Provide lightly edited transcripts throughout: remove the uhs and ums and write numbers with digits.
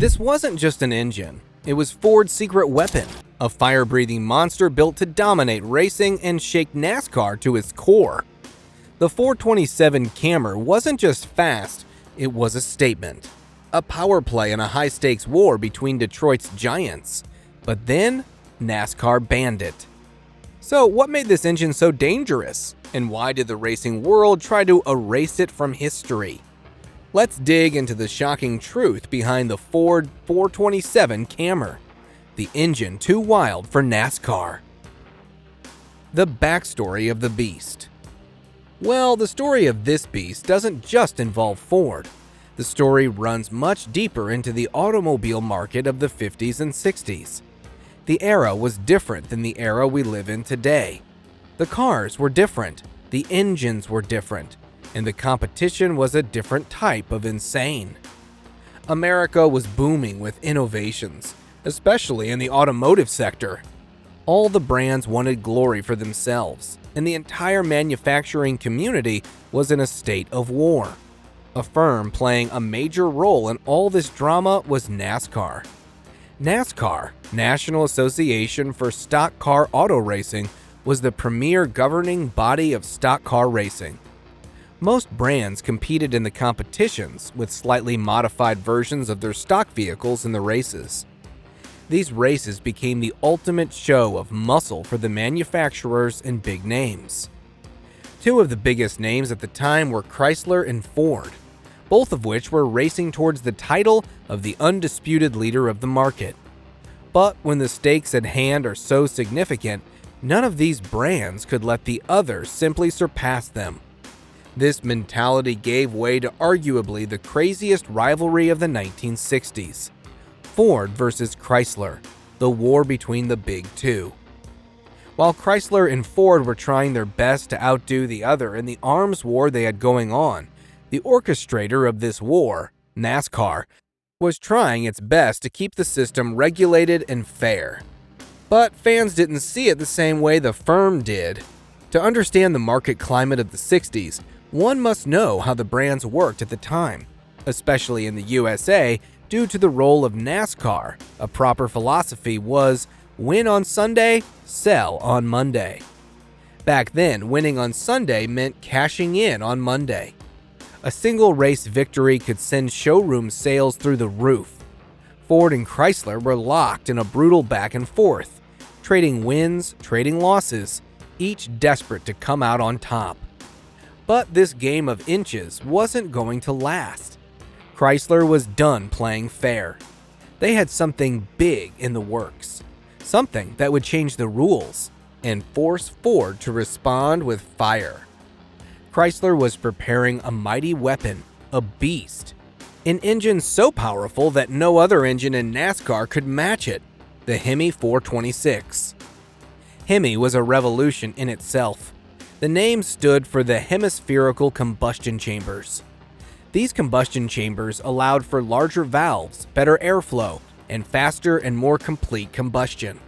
This wasn't just an engine, it was Ford's secret weapon, a fire-breathing monster built to dominate racing and shake NASCAR to its core. The 427 Camry wasn't just fast, it was a statement. A power play in a high-stakes war between Detroit's giants. But then, NASCAR banned it. So what made this engine so dangerous? And why did the racing world try to erase it from history? Let's dig into the shocking truth behind the Ford 427 Camry, the engine too wild for NASCAR. The backstory of the beast. Well, the story of this beast doesn't just involve Ford. The story runs much deeper into the automobile market of the 50s and 60s. The era was different than the era we live in today. The cars were different, the engines were different, and the competition was a different type of insane. America was booming with innovations, especially in the automotive sector. All the brands wanted glory for themselves, and the entire manufacturing community was in a state of war. A firm playing a major role in all this drama was NASCAR. NASCAR, National Association for Stock Car Auto Racing, was the premier governing body of stock car racing. Most brands competed in the competitions with slightly modified versions of their stock vehicles in the races. These races became the ultimate show of muscle for the manufacturers and big names. Two of the biggest names at the time were Chrysler and Ford, both of which were racing towards the title of the undisputed leader of the market. But when the stakes at hand are so significant, none of these brands could let the other simply surpass them. This mentality gave way to arguably the craziest rivalry of the 1960s. Ford versus Chrysler, the war between the big two. While Chrysler and Ford were trying their best to outdo the other in the arms war they had going on, the orchestrator of this war, NASCAR, was trying its best to keep the system regulated and fair. But fans didn't see it the same way the firm did. To understand the market climate of the 60s, one must know how the brands worked at the time, especially in the USA, due to the role of NASCAR. A proper philosophy was win on Sunday, sell on Monday. Back then, winning on Sunday meant cashing in on Monday. A single race victory could send showroom sales through the roof. Ford and Chrysler were locked in a brutal back and forth, trading wins, trading losses, each desperate to come out on top. But this game of inches wasn't going to last. Chrysler was done playing fair. They had something big in the works, something that would change the rules and force Ford to respond with fire. Chrysler was preparing a mighty weapon, a beast, an engine so powerful that no other engine in NASCAR could match it, the Hemi 426. Hemi was a revolution in itself. The name stood for the hemispherical combustion chambers. These combustion chambers allowed for larger valves, better airflow, and faster and more complete combustion.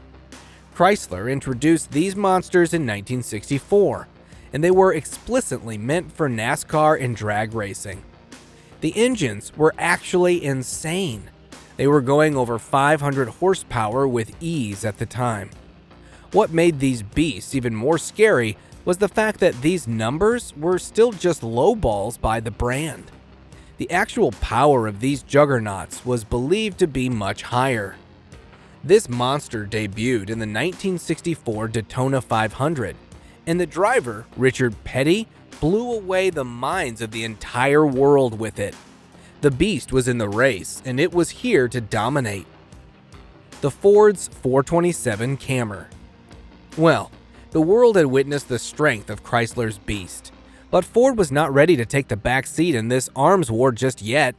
Chrysler introduced these monsters in 1964, and they were explicitly meant for NASCAR and drag racing. The engines were actually insane. They were going over 500 horsepower with ease at the time. What made these beasts even more scary was the fact that these numbers were still just lowballs by the brand. The actual power of these juggernauts was believed to be much higher. This monster debuted in the 1964 Daytona 500, and the driver, Richard Petty, blew away the minds of the entire world with it. The beast was in the race, and it was here to dominate. The Ford's 427 Camry. Well, the world had witnessed the strength of Chrysler's beast, but Ford was not ready to take the back seat in this arms war just yet.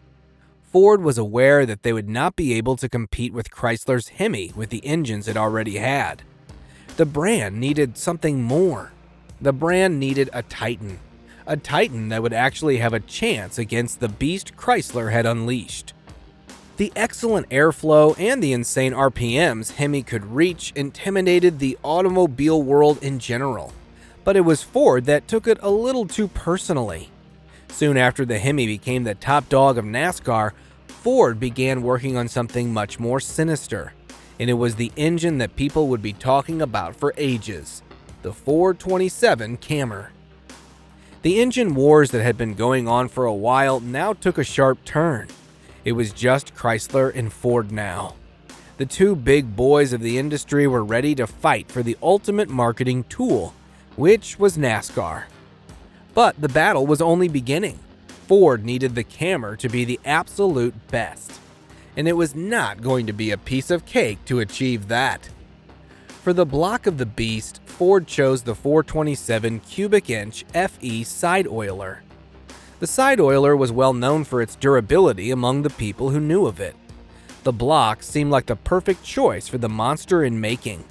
Ford was aware that they would not be able to compete with Chrysler's Hemi with the engines it already had. The brand needed something more. The brand needed a titan that would actually have a chance against the beast Chrysler had unleashed. The excellent airflow and the insane RPMs Hemi could reach intimidated the automobile world in general, but it was Ford that took it a little too personally. Soon after the Hemi became the top dog of NASCAR, Ford began working on something much more sinister, and it was the engine that people would be talking about for ages, the 427 Camry. The engine wars that had been going on for a while now took a sharp turn. It was just Chrysler and Ford now. The two big boys of the industry were ready to fight for the ultimate marketing tool, which was NASCAR. But the battle was only beginning. Ford needed the Camry to be the absolute best, and it was not going to be a piece of cake to achieve that. For the block of the beast, Ford chose the 427 cubic inch FE side oiler. The side oiler was well known for its durability among the people who knew of it. The block seemed like the perfect choice for the monster in making.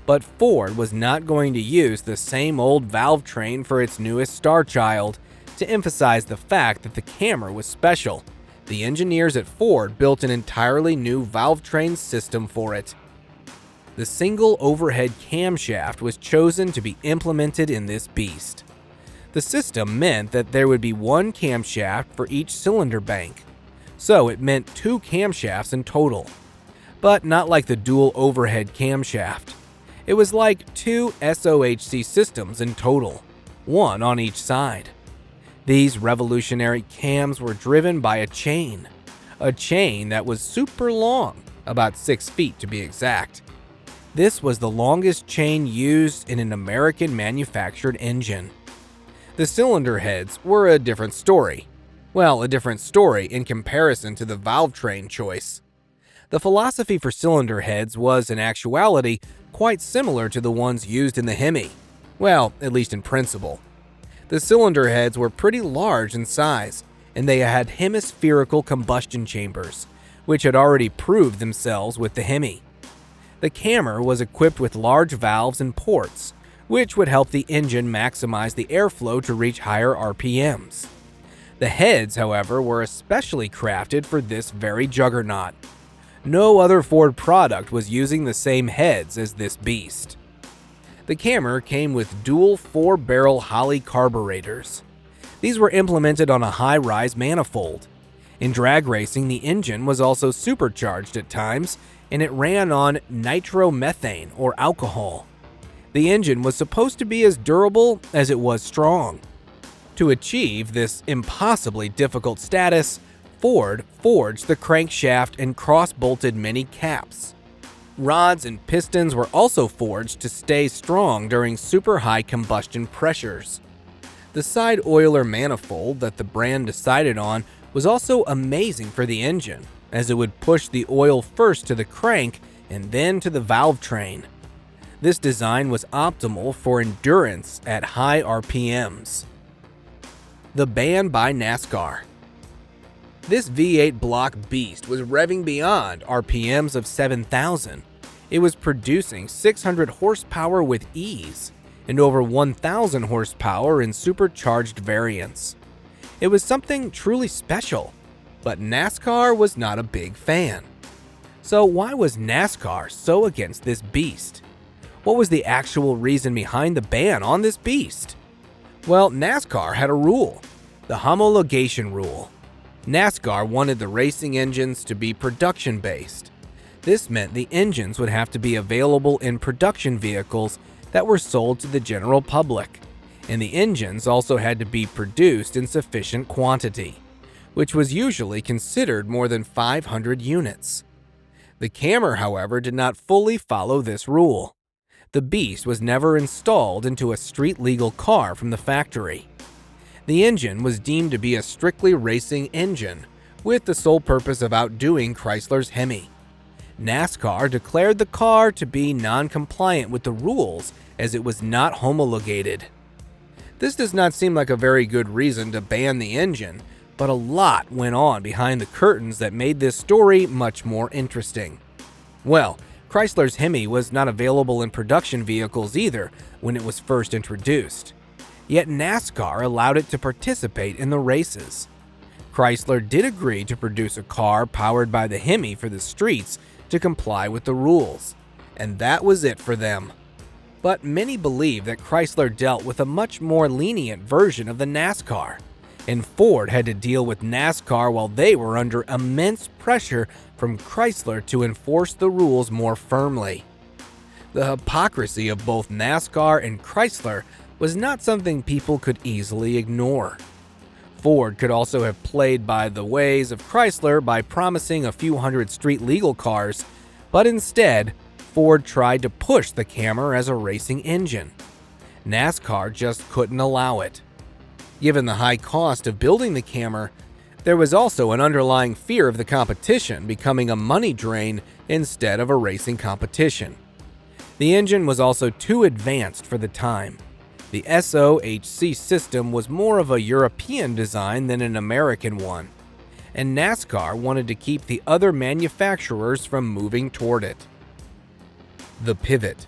But Ford was not going to use the same old valve train for its newest star child. To emphasize the fact that the Camry was special, the engineers at Ford built an entirely new valve train system for it. The single overhead camshaft was chosen to be implemented in this beast. The system meant that there would be one camshaft for each cylinder bank, so it meant two camshafts in total. But not like the dual overhead camshaft. It was like two SOHC systems in total, one on each side. These revolutionary cams were driven by a chain that was super long, about 6 feet to be exact. This was the longest chain used in an American-manufactured engine. The cylinder heads were a different story. Well, a different story in comparison to the valve train choice. The philosophy for cylinder heads was, in actuality, quite similar to the ones used in the Hemi. Well, at least in principle. The cylinder heads were pretty large in size, and they had hemispherical combustion chambers, which had already proved themselves with the Hemi. The Camry was equipped with large valves and ports, which would help the engine maximize the airflow to reach higher RPMs. The heads, however, were especially crafted for this very juggernaut. No other Ford product was using the same heads as this beast. The Camry came with dual 4-barrel Holley carburetors. These were implemented on a high-rise manifold. In drag racing, the engine was also supercharged at times, and it ran on nitromethane or alcohol. The engine was supposed to be as durable as it was strong. To achieve this impossibly difficult status, Ford forged the crankshaft and cross-bolted many caps. Rods and pistons were also forged to stay strong during super high combustion pressures. The side oiler manifold that the brand decided on was also amazing for the engine, as it would push the oil first to the crank and then to the valve train. This design was optimal for endurance at high RPMs. The ban by NASCAR. This V8 block beast was revving beyond RPMs of 7,000. It was producing 600 horsepower with ease and over 1,000 horsepower in supercharged variants. It was something truly special, but NASCAR was not a big fan. So why was NASCAR so against this beast? What was the actual reason behind the ban on this beast? Well, NASCAR had a rule, the homologation rule. NASCAR wanted the racing engines to be production-based. This meant the engines would have to be available in production vehicles that were sold to the general public, and the engines also had to be produced in sufficient quantity, which was usually considered more than 500 units. The Camry, however, did not fully follow this rule. The beast was never installed into a street-legal car from the factory. The engine was deemed to be a strictly racing engine, with the sole purpose of outdoing Chrysler's Hemi. NASCAR declared the car to be non-compliant with the rules as it was not homologated. This does not seem like a very good reason to ban the engine, but a lot went on behind the curtains that made this story much more interesting. Well, Chrysler's Hemi was not available in production vehicles either when it was first introduced. Yet NASCAR allowed it to participate in the races. Chrysler did agree to produce a car powered by the Hemi for the streets to comply with the rules, and that was it for them. But many believe that Chrysler dealt with a much more lenient version of the NASCAR. and Ford had to deal with NASCAR while they were under immense pressure from Chrysler to enforce the rules more firmly. The hypocrisy of both NASCAR and Chrysler was not something people could easily ignore. Ford could also have played by the ways of Chrysler by promising a few hundred street-legal cars, but instead, Ford tried to push the Camry as a racing engine. NASCAR just couldn't allow it. Given the high cost of building the Camry, there was also an underlying fear of the competition becoming a money drain instead of a racing competition. The engine was also too advanced for the time. The SOHC system was more of a European design than an American one, and NASCAR wanted to keep the other manufacturers from moving toward it. The pivot.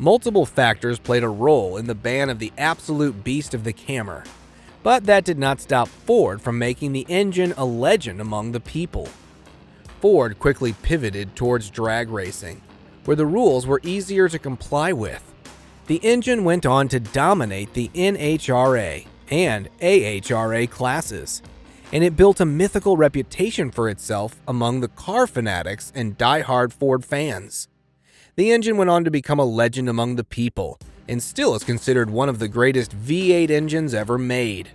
Multiple factors played a role in the ban of the absolute beast of the Camry, but that did not stop Ford from making the engine a legend among the people. Ford quickly pivoted towards drag racing, where the rules were easier to comply with. The engine went on to dominate the NHRA and AHRA classes, and it built a mythical reputation for itself among the car fanatics and die-hard Ford fans. The engine went on to become a legend among the people, and still is considered one of the greatest V8 engines ever made.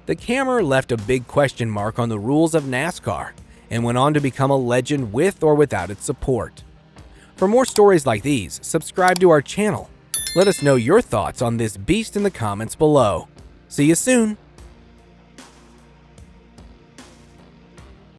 The Camry left a big question mark on the rules of NASCAR, and went on to become a legend with or without its support. For more stories like these, subscribe to our channel. Let us know your thoughts on this beast in the comments below. See you soon!